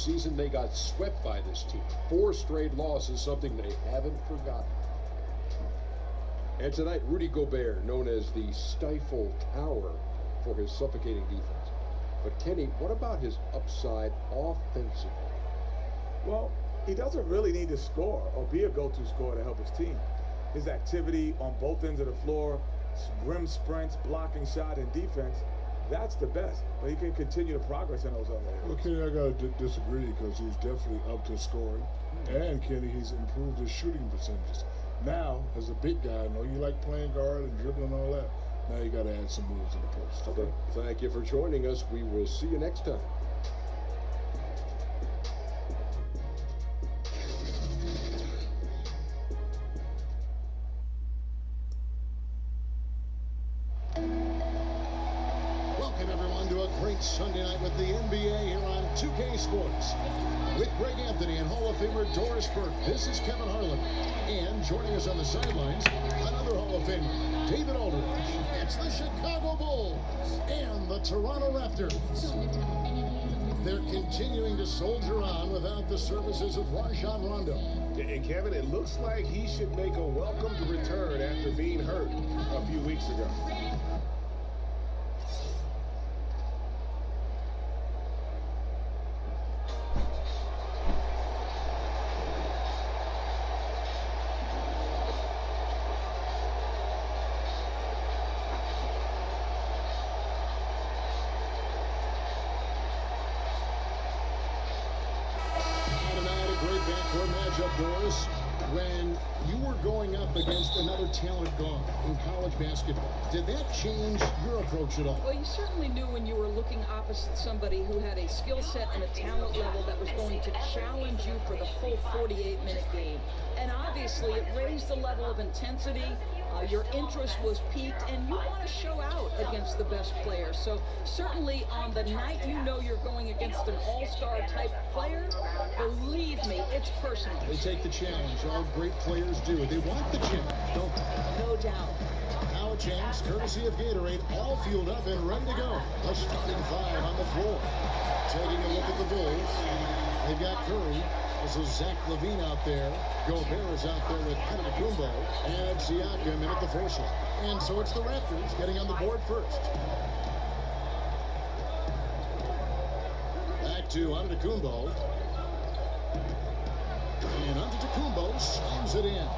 season, they got swept by this team. 4 straight losses, something they haven't forgotten. And tonight, Rudy Gobert, known as the Stifle Tower for his suffocating defense. But Kenny, what about his upside offensively? Well, he doesn't really need to score or be a go-to scorer to help his team. His activity on both ends of the floor, rim sprints, blocking shot, and defense, that's the best. But he can continue to progress in those other areas. Well, Kenny, I got to disagree because he's definitely up to scoring. And, Kenny, he's improved his shooting percentages. Now, as a big guy, I know you like playing guard and dribbling and all that. Now you got to add some moves in the post. Okay. Thank you for joining us. We will see you next time. Welcome, everyone, to a great Sunday night with the NBA here on 2K Sports. With Greg Anthony and Hall of Famer Doris Burke, this is Kevin Harlan. And joining us on the sidelines, another Hall of Famer, David Aldridge. It's the Chicago Bulls and the Toronto Raptors. They're continuing to soldier on without the services of Rajon Rondo. And Kevin, it looks like he should make a welcomed return after being hurt a few weeks ago. Doris, when you were going up against another talent guard in college basketball, did that change your approach at all? Well, you certainly knew when you were looking opposite somebody who had a skill set and a talent level that was going to challenge you for the full 48-minute game. And obviously, it raised the level of intensity. Your interest was piqued, and you want to show out against the best player. So certainly on the night you know you're going against an all-star type player, believe me, it's personal. They take the challenge. All great players do. They want the challenge, don't they? No doubt. Now a chance, courtesy of Gatorade, all fueled up and ready to go. The starting 5 on the floor. Taking a look at the Bulls. They've got Curry. This is Zach LaVine out there. Gobert is out there with Antetokounmpo. And Siakam in at the 4 slot. And so it's the Raptors getting on the board first. Back to Antetokounmpo. And Antetokounmpo slams it in.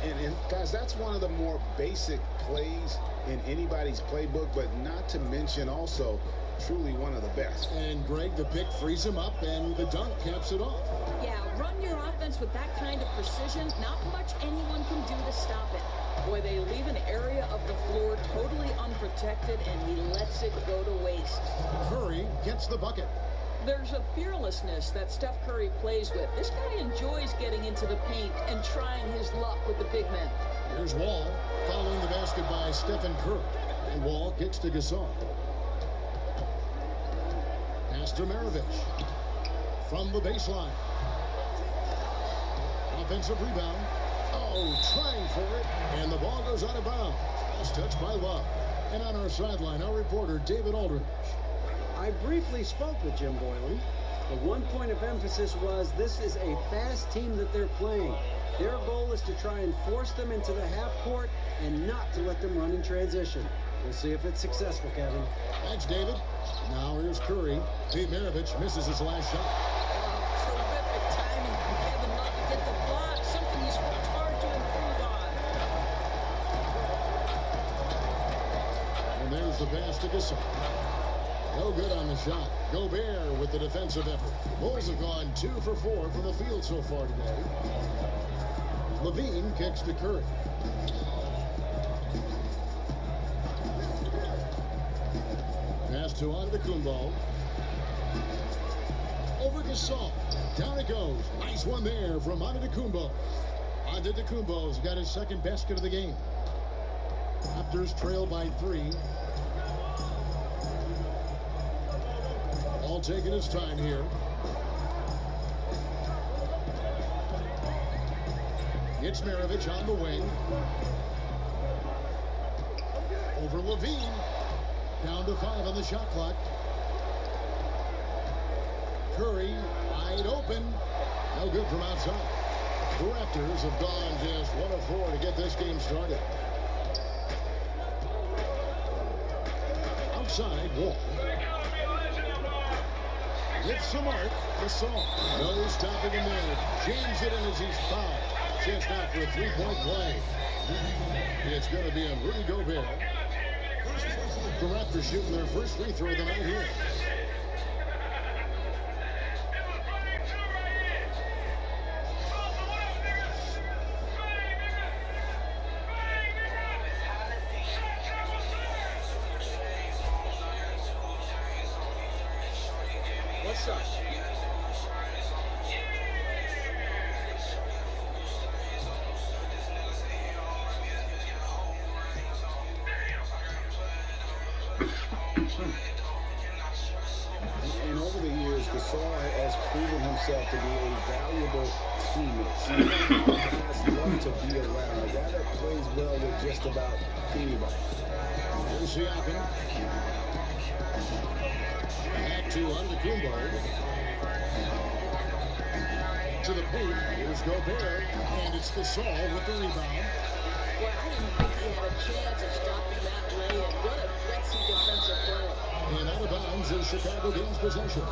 And guys, that's one of the more basic plays in anybody's playbook, but not to mention also truly one of the best. And Greg, the pick frees him up, and the dunk caps it off. Yeah, run your offense with that kind of precision. Not much anyone can do to stop it. Boy, they leave an area of the floor totally unprotected, and he lets it go to waste. Curry gets the bucket. There's a fearlessness that Steph Curry plays with. This guy enjoys getting into the paint and trying his luck with the big men. Here's Wall following the basket by Stephen Curry. And Wall gets to Gasol. Pass to Maravich. From the baseline. Offensive rebound. Oh, trying for it. And the ball goes out of bounds. Last touch by Love. And on our sideline, our reporter, David Aldridge. I briefly spoke with Jim Boylan. The one point of emphasis was this is a fast team that they're playing. Their goal is to try and force them into the half court and not to let them run in transition. We'll see if it's successful, Kevin. Thanks, David. Now here's Curry. Pete Maravich misses his last shot. Terrific timing from Kevin Love to get the block, something he's worked hard to improve on. And there's the pass to Gasol. No good on the shot. Gobert with the defensive effort. Bulls have gone 2 for 4 from the field so far today. LaVine kicks to Curry. Pass to Antetokounmpo. Over Gasol. Down it goes. Nice one there from Antetokounmpo. Antetokounmpo's got his second basket of the game. Raptors trail by 3. All taking his time here. It's Maravich on the wing. Over LaVine. Down to 5 on the shot clock. Curry, wide open. No good from outside. The Raptors have gone just 1 of 4 to get this game started. Outside, Wall. It's the mark. Gasol. No stopping him there. Jams it in as he's fouled. Chance now for a three-point play. It's going to be on Rudy Gobert. The Raptors shooting their first free throw of the night here. What's up? And over the years, Gasol has proven himself to be a valuable teammate. Someone guys love to be around. A guy that plays well with just about anybody. Here's Siakam. Back to Antetokounmpo. To the boot. Here's Gobert. And it's Gasol with the rebound. Well, I didn't think he had a chance of stopping that lay, and what a gutsy defensive play. And out of bounds is Chicago gains possession.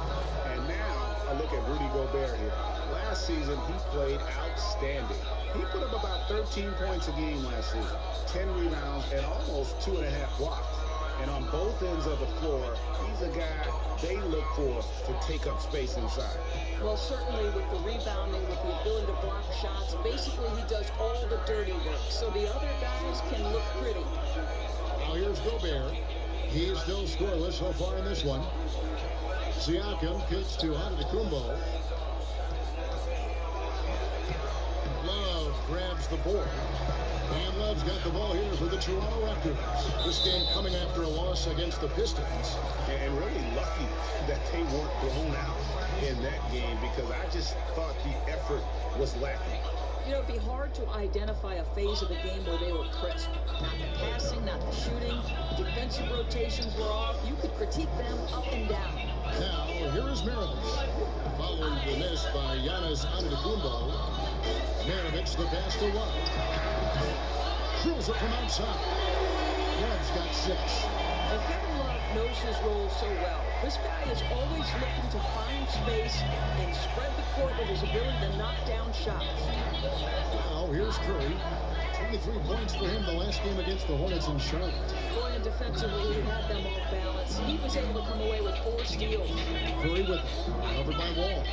And now a look at Rudy Gobert here. Last season, he played outstanding. He put up about 13 points a game last season, 10 rebounds, and almost 2.5 blocks. And on both ends of the floor, he's a guy they look for to take up space inside. Well, certainly with the rebounding, with the ability to block shots, basically he does all the dirty work. So the other guys can look pretty. Now here's Gobert. He's still scoreless so far in this one. Siakam kicks to Antetokounmpo. Love grabs the board. And Love's got the ball here for the Toronto Raptors. This game coming after a loss against the Pistons. And really lucky that they weren't blown out in that game, because I just thought the effort was lacking. You know, it'd be hard to identify a phase of the game where they were crisp. Not the passing, not the shooting. Defensive rotations were off. You could critique them up and down. Now, here is Maravich. Following the miss by Giannis Antetokounmpo. Maravich, the pass to Love. Drills it from outside. Love's got 6. And Kevin Love knows his role so well. This guy is always looking to find space and spread the court with his ability to knock down shots. Now, here's Curry. 23 points for him the last game against the Hornets in Charlotte. Boy, and defensively, he had them off balance. He was able to come away with 4 steals. Curry with it. Covered by Wall.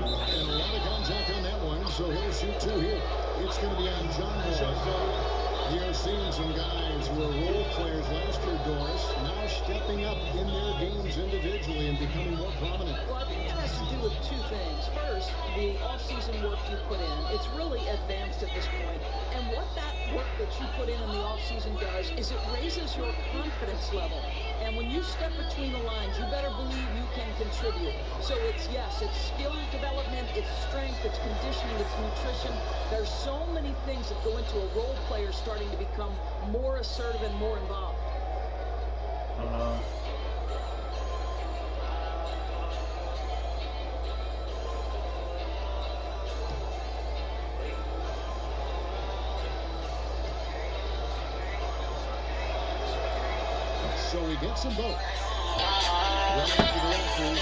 And a lot of contact on that one, so he'll shoot 2 here. It's going to be on John Wall. You're seeing some guys who were role players last year, Doris, now stepping up in their games individually and becoming more prominent. Well, I think that has to do with 2 things. First, the off-season work you put in. It's really advanced at this point. And what that work that you put in the off-season does is it raises your confidence level. And when you step between the lines, you better believe you can contribute. So it's skill development, it's strength, it's conditioning, it's nutrition. There's so many things that go into a role player starting to become more assertive and more involved. So he gets them both. Right after the Raptors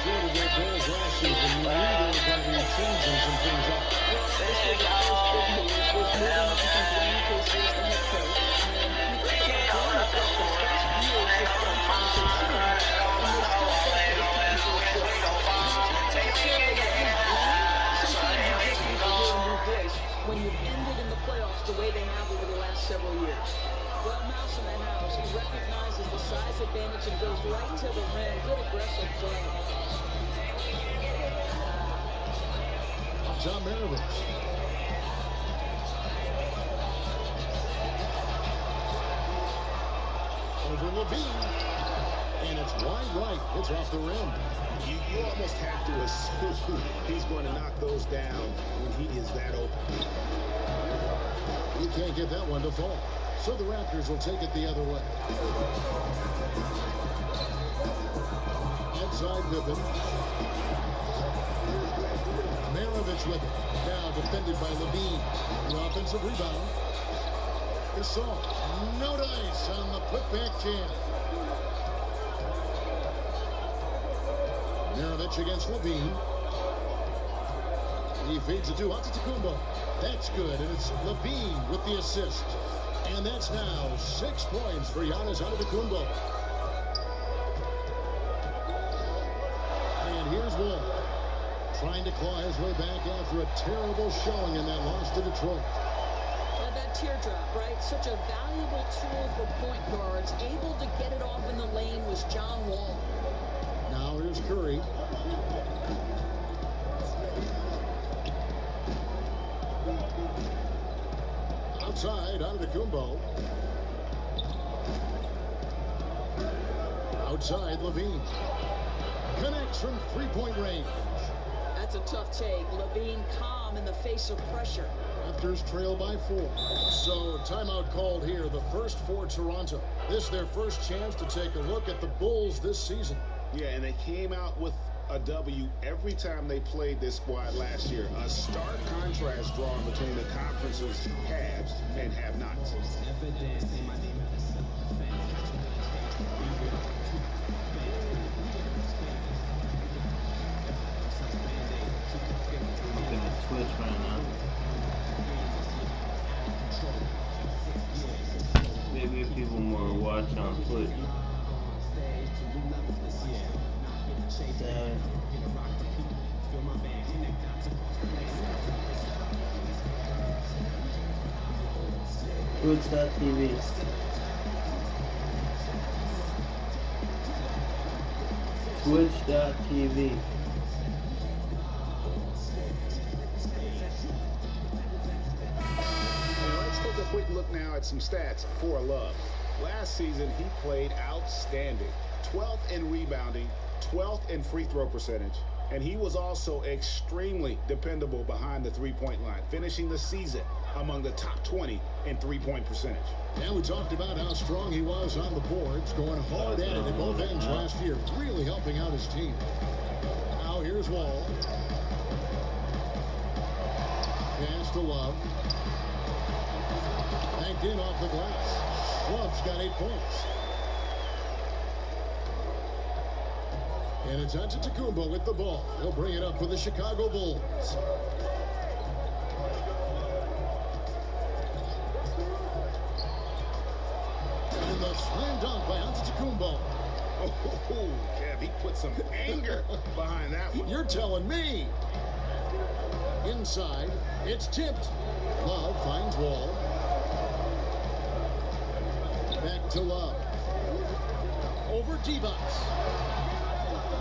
shorted their goals last season, we knew they were going to be changing some things up. Well, this was the first big move, was moving on from Dwayne Casey as the head coach. And you think about Dwayne has got the best years this franchise has seen, and they still felt it was time for a shift. It's not necessarily that he's wrong. Sometimes you just need to hear a new voice when you've ended in the playoffs the way they have over the last several years. Well, Mouse in the house, he recognizes the size advantage and goes right to the rim. Good aggressive play. John Maravich. Over Levine. And it's wide right. It's off the rim. You almost have to assume he's going to knock those down when he is that open. You can't get that one to fall. So the Raptors will take it the other way. Outside Pippen. Maravich with it. Now defended by Levine. The offensive rebound. Gasol. No dice on the putback jam. Maravich against Levine. He feeds it to Antetokounmpo. That's good, and it's Levine with the assist. And that's now 6 points for Giannis Antetokounmpo. And here's Wall, trying to claw his way back after a terrible showing in that loss to Detroit. That teardrop, right? Such a valuable tool for point guards. Able to get it off in the lane was John Wall. Now here's Curry. Outside, Antetokounmpo. Outside, Levine. Connects from three-point range. That's a tough take. Levine calm in the face of pressure. Raptors trail by 4. So timeout called here, the first for Toronto. This is their first chance to take a look at the Bulls this season. Yeah, and they came out with a W every time they played this squad last year. A stark contrast drawn between the conference's haves and have-nots. Twitch right now. Maybe people more watch on Twitch. Twitch.tv. Twitch.tv. Let's take a quick look now at some stats for Love. Last season, he played outstanding. 12th in rebounding, 12th in free throw percentage, and he was also extremely dependable behind the three-point line, finishing the season among the top 20 in three-point percentage. And we talked about how strong he was on the boards, going hard at it at both ends last year, really helping out his team. Now here's Wall. Pass to Love. Banked in off the glass. Love's got 8 points. And it's Antetokounmpo with the ball. He'll bring it up for the Chicago Bulls. And the slam dunk by Antetokounmpo. Oh, Kev, he put some anger behind that one. You're telling me. Inside, it's tipped. Love finds Wall. Back to Love. Over D-Box.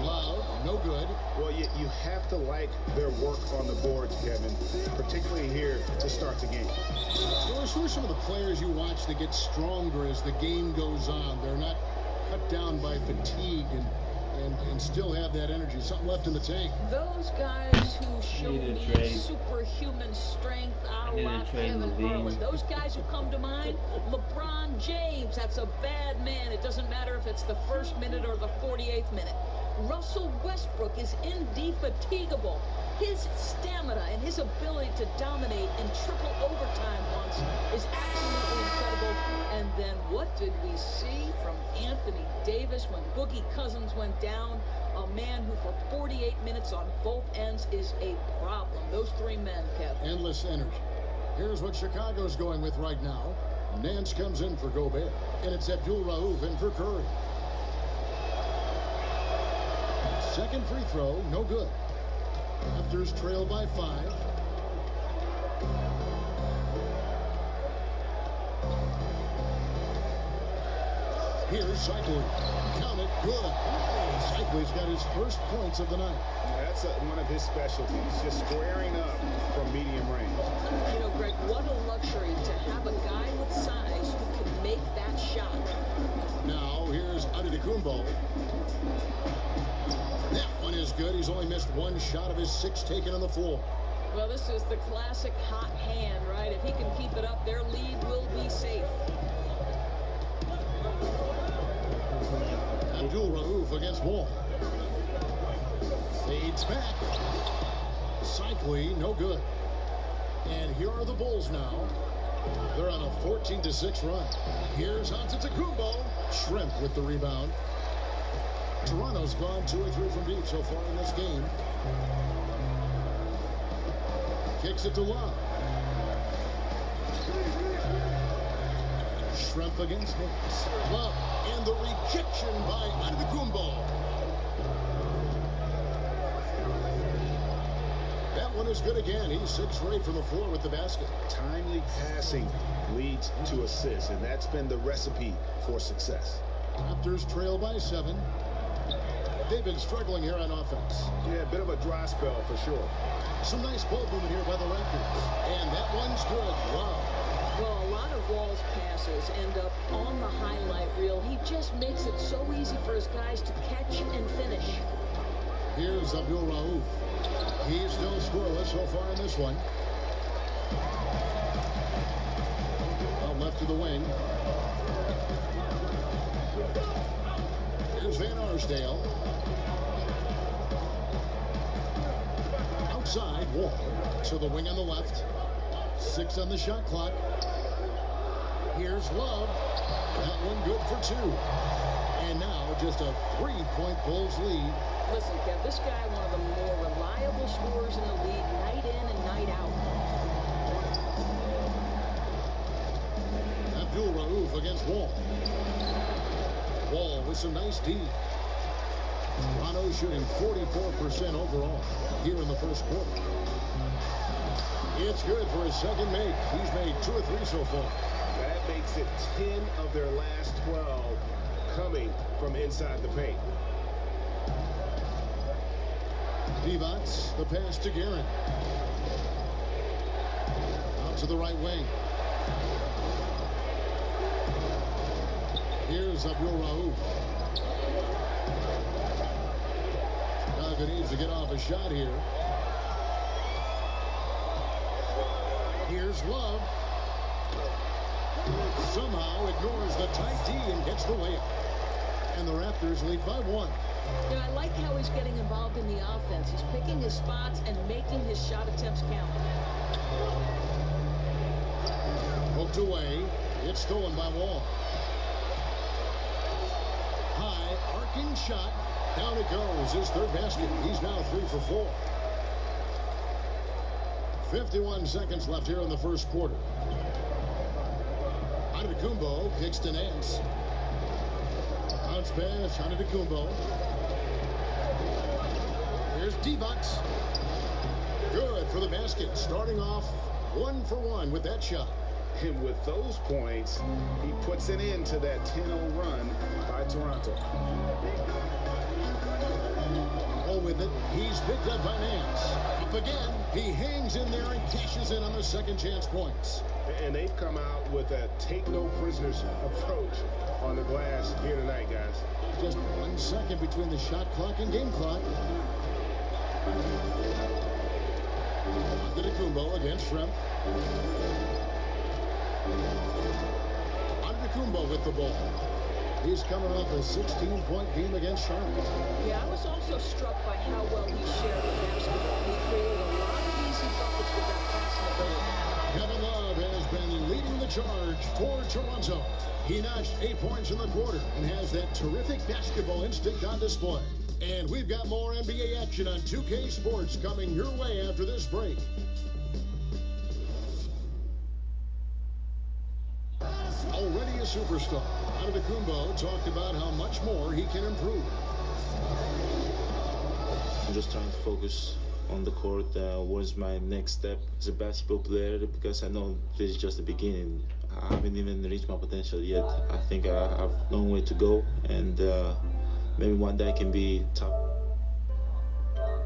Love, no good. Well, you have to like their work on the boards, Kevin, particularly here to start the game. Who are some of the players you watch that get stronger as the game goes on? They're not cut down by fatigue and still have that energy, something left in the tank. Those guys who show me superhuman strength, a la Kevin Harlan. Those guys who come to mind, LeBron James, that's a bad man. It doesn't matter if it's the first minute or the 48th minute. Russell Westbrook is indefatigable. His stamina and his ability to dominate in triple overtime once is absolutely incredible. And then what did we see from Anthony Davis when Boogie Cousins went down? A man who for 48 minutes on both ends is a problem. Those three men, Kev. Endless energy. Here's what Chicago's going with right now. Nance comes in for Gobert. And it's Abdul Rauf in for Curry. Second free throw, no good. Raptors trail by 5. Here's Cycling. Count it, good. Cycling's got his first points of the night. Yeah, that's one of his specialties, just squaring up from medium range. You know, Greg, what a luxury to have a guy with size who can make that shot. Now, here's Antetokounmpo. That one is good. He's only missed one shot of his 6 taken on the floor. Well, this is the classic hot hand, right? If he can keep it up, their lead will be safe. Abdul-Rauf against Wall. Fades back. Cycling, no good. And here are the Bulls now. They're on a 14-6 run. Here's Antetokounmpo. Shrimp with the rebound. Toronto's gone 2 or 3 from deep so far in this game. Kicks it to Love. Shrimp against Hicks. Love, and the rejection by Antetokounmpo. That one is good again. He's 6 for 8 from the floor with the basket. Timely passing leads to assists, and that's been the recipe for success. Raptors trail by 7. They've been struggling here on offense. Yeah, a bit of a dry spell for sure. Some nice ball movement here by the Raptors. And that one's good. Wow. Well, a lot of Wall's passes end up on the highlight reel. He just makes it so easy for his guys to catch and finish. Here's Abdul-Rauf. He's still scoreless so far in this one. Out left to the wing. Here's Van Arsdale. Outside, Wall. To the wing on the left. 6 on the shot clock. Here's Love. That one good for 2. And now just a 3-point Bulls lead. Listen, Kev, this guy, one of the more reliable scorers in the league, night in and night out. Abdul-Rauf against Wall. Wall with some nice D. Toronto shooting 44% overall here in the first quarter. It's good for his second make. He's made 2 or 3 so far. That makes it 10 of their last 12 coming from inside the paint. Divac, the pass to Guerin. Out to the right wing. Here's Abdul-Rauf. Chicago needs to get off a shot here. Here's Love. Somehow ignores the tight D and gets the layup. And the Raptors lead by 1. You know, I like how he's getting involved in the offense. He's picking his spots and making his shot attempts count. Hooked away. It's stolen by Wall. High, arcing shot. Down it goes. His 3rd basket. He's now 3 for 4. 51 seconds left here in the first quarter. Antetokounmpo kicks to Nance. Bounce pass, Antetokounmpo. Here's Divac. Good for the basket. Starting off 1 for 1 with that shot. And with those points, he puts an end to that 10-0 run by Toronto. With it, he's picked up by Nance. Up again, he hangs in there and cashes in on the second chance points. And they've come out with a take-no-prisoners approach on the glass here tonight, guys. Just 1 second between the shot clock and game clock. Antetokounmpo against Shrimp. Antetokounmpo with the ball. He's coming off a 16-point game against Charlotte. Yeah, I was also struck by how well he shared the basketball. He created a lot of easy buckets with that passing ability. Kevin Love has been leading the charge for Toronto. He notched 8 points in the quarter and has that terrific basketball instinct on display. And we've got more NBA action on 2K Sports coming your way after this break. Already a superstar, Antetokounmpo talked about how much more he can improve. I'm just trying to focus on the court. What is my next step as a basketball player? Because I know this is just the beginning. I haven't even reached my potential yet. I think I have a long way to go, and maybe one day I can be top